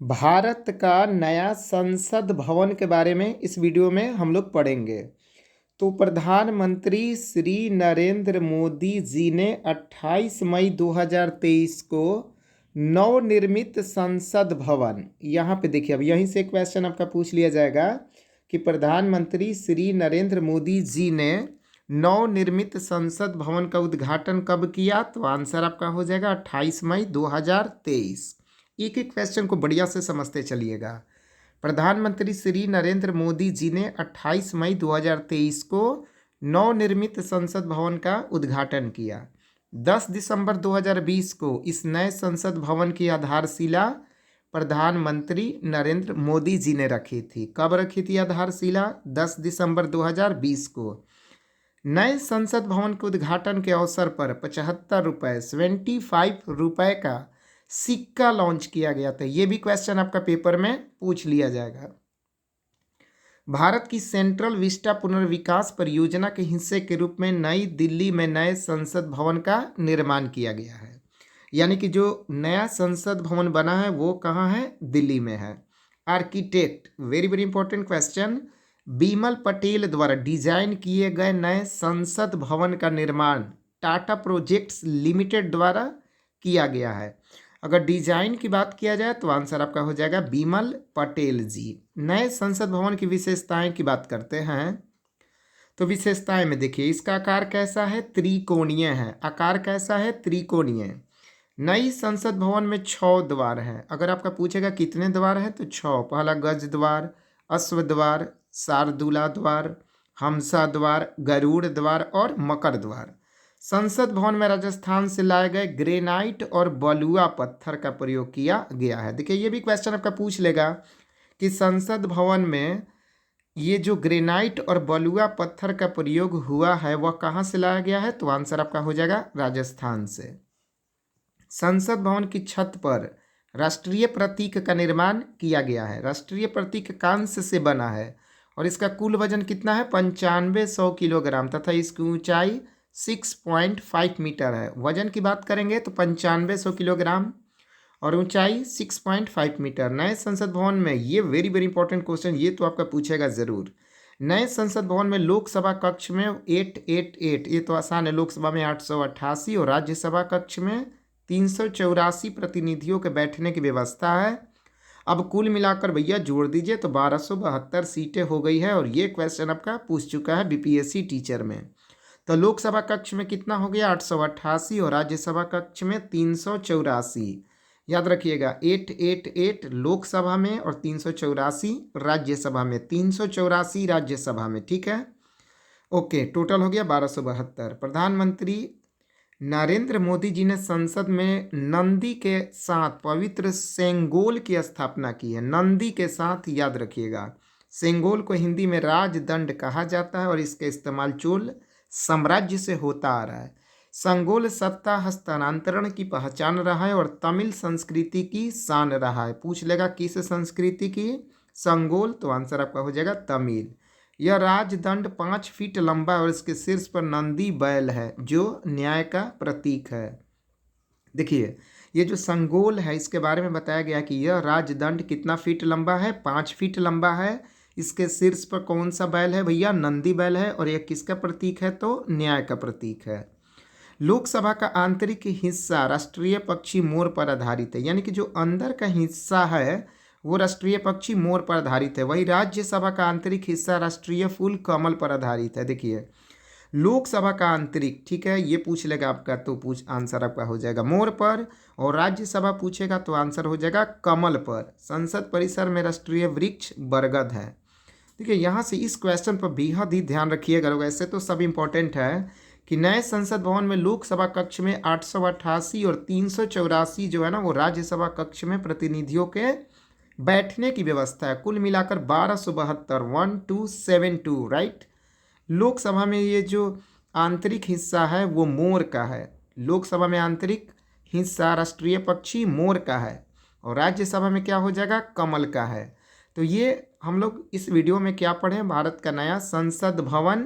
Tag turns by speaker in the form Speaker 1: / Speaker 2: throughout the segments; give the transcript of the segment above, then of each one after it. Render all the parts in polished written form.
Speaker 1: भारत का नया संसद भवन के बारे में इस वीडियो में हम लोग पढ़ेंगे। तो प्रधानमंत्री श्री नरेंद्र मोदी जी ने 28 मई 2023 को नवनिर्मित संसद भवन, यहाँ पे देखिए, अब यहीं से क्वेश्चन आपका पूछ लिया जाएगा कि प्रधानमंत्री श्री नरेंद्र मोदी जी ने नवनिर्मित संसद भवन का उद्घाटन कब किया। तो आंसर आपका हो जाएगा 28 मई 2023। एक एक क्वेश्चन को बढ़िया से समझते चलिएगा। प्रधानमंत्री श्री नरेंद्र मोदी जी ने 28 मई 2023 को नवनिर्मित संसद भवन का उद्घाटन किया। 10 दिसंबर 2020 को इस नए संसद भवन की आधारशिला प्रधानमंत्री नरेंद्र मोदी जी ने रखी थी। कब रखी थी आधारशिला? 10 दिसंबर 2020 को। नए संसद भवन के उद्घाटन के अवसर पर 75 रुपये का सिक्का लॉन्च किया गया था। ये भी क्वेश्चन आपका पेपर में पूछ लिया जाएगा। भारत की सेंट्रल विस्टा पुनर्विकास परियोजना के हिस्से के रूप में नई दिल्ली में नए संसद भवन का निर्माण किया गया है। यानी कि जो नया संसद भवन बना है वो कहाँ है? दिल्ली में है। Architect, very very important question, Bimal Patel द्वारा डिजाइन किए गए नए संसद भवन का निर्माण टाटा प्रोजेक्ट्स लिमिटेड द्वारा किया गया है। अगर डिजाइन की बात किया जाए तो आंसर आपका हो जाएगा बिमल पटेल जी। नए संसद भवन की विशेषताएं की बात करते हैं तो विशेषताएं में देखिए, इसका आकार कैसा है? त्रिकोणीय है। आकार कैसा है? त्रिकोणीय। नई संसद भवन में 6 द्वार हैं। अगर आपका पूछेगा कितने द्वार हैं तो 6। पहला गज द्वार, अश्व द्वार, शार्दूला द्वार, हमसा द्वार, गरुड़ द्वार और मकर द्वार। संसद भवन में राजस्थान से लाए गए ग्रेनाइट और बलुआ पत्थर का प्रयोग किया गया है। देखिए, ये भी क्वेश्चन आपका पूछ लेगा कि संसद भवन में ये जो ग्रेनाइट और बलुआ पत्थर का प्रयोग हुआ है वह कहाँ से लाया गया है। तो आंसर आपका हो जाएगा राजस्थान से। संसद भवन की छत पर राष्ट्रीय प्रतीक का निर्माण किया गया है। राष्ट्रीय प्रतीक कांस्य से बना है और इसका कुल वजन कितना है? 9500 किलोग्राम तथा इसकी ऊंचाई 6.5 मीटर है। वजन की बात करेंगे तो 9500 किलोग्राम और ऊंचाई 6.5 मीटर। नए संसद भवन में, ये वेरी वेरी इंपॉर्टेंट क्वेश्चन, ये तो आपका पूछेगा जरूर। नए संसद भवन में लोकसभा कक्ष में 888, ये तो आसान है, लोकसभा में 888 और राज्यसभा कक्ष में 384 प्रतिनिधियों के बैठने की व्यवस्था है। अब कुल मिलाकर भैया जोड़ दीजिए तो 1272 सीटें हो गई है और ये क्वेश्चन आपका पूछ चुका है बीपीएससी टीचर में। तो लोकसभा कक्ष में कितना हो गया? 888 और राज्यसभा कक्ष में 384। याद रखिएगा, 888 लोकसभा में और 384 राज्यसभा में। 384 राज्यसभा में, ठीक है। ओके, टोटल हो गया 1272। प्रधानमंत्री नरेंद्र मोदी जी ने संसद में नंदी के साथ पवित्र सेंगोल की स्थापना की है। नंदी के साथ, याद रखिएगा। सेंगोल को हिंदी में राजदंड कहा जाता है और इसका इस्तेमाल चोल साम्राज्य से होता आ रहा है। संगोल सत्ता हस्तांतरण की पहचान रहा है और तमिल संस्कृति की शान रहा है। पूछ लेगा किस संस्कृति की? संगोल, तो आंसर आपका हो जाएगा तमिल। यह राजदंड 5 फीट लंबा है और इसके शीर्ष पर नंदी बैल है जो न्याय का प्रतीक है। देखिए, ये जो संगोल है इसके बारे में बताया गया कि यह राजदंड कितना फीट लंबा है? 5 फीट लंबा है। इसके शीर्ष पर कौन सा बैल है भैया? नंदी बैल है। और यह किसका प्रतीक है? तो न्याय का प्रतीक है। लोकसभा का आंतरिक हिस्सा राष्ट्रीय पक्षी मोर पर आधारित है। यानी कि जो अंदर का हिस्सा है वो राष्ट्रीय पक्षी मोर पर आधारित है। वही राज्यसभा का आंतरिक हिस्सा राष्ट्रीय फूल कमल पर आधारित है। देखिए, लोकसभा का आंतरिक, ठीक है, ये पूछ लेगा आपका तो आंसर आपका हो जाएगा मोर पर, और राज्यसभा पूछेगा तो आंसर हो जाएगा कमल पर। संसद परिसर में राष्ट्रीय वृक्ष बरगद है। देखिए, यहाँ से इस क्वेश्चन पर बेहद ही ध्यान रखिएगा। वैसे तो सब इंपॉर्टेंट है कि नए संसद भवन में लोकसभा कक्ष में 888 और 384 जो है ना वो राज्यसभा कक्ष में प्रतिनिधियों के बैठने की व्यवस्था है। कुल मिलाकर 1272, 1272, राइट। लोकसभा में ये जो आंतरिक हिस्सा है वो मोर का है। लोकसभा में आंतरिक हिस्सा राष्ट्रीय पक्षी मोर का है और राज्यसभा में क्या हो जाएगा? कमल का है। तो ये हम लोग इस वीडियो में क्या पढ़ें? भारत का नया संसद भवन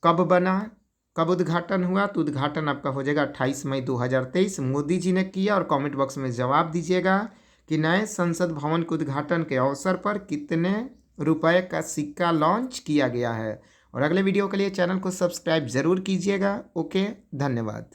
Speaker 1: कब बना, कब उद्घाटन हुआ। तो उद्घाटन आपका हो जाएगा 28 मई 2023, मोदी जी ने किया। और कमेंट बॉक्स में जवाब दीजिएगा कि नए संसद भवन के उद्घाटन के अवसर पर कितने रुपए का सिक्का लॉन्च किया गया है। और अगले वीडियो के लिए चैनल को सब्सक्राइब ज़रूर कीजिएगा। ओके, धन्यवाद।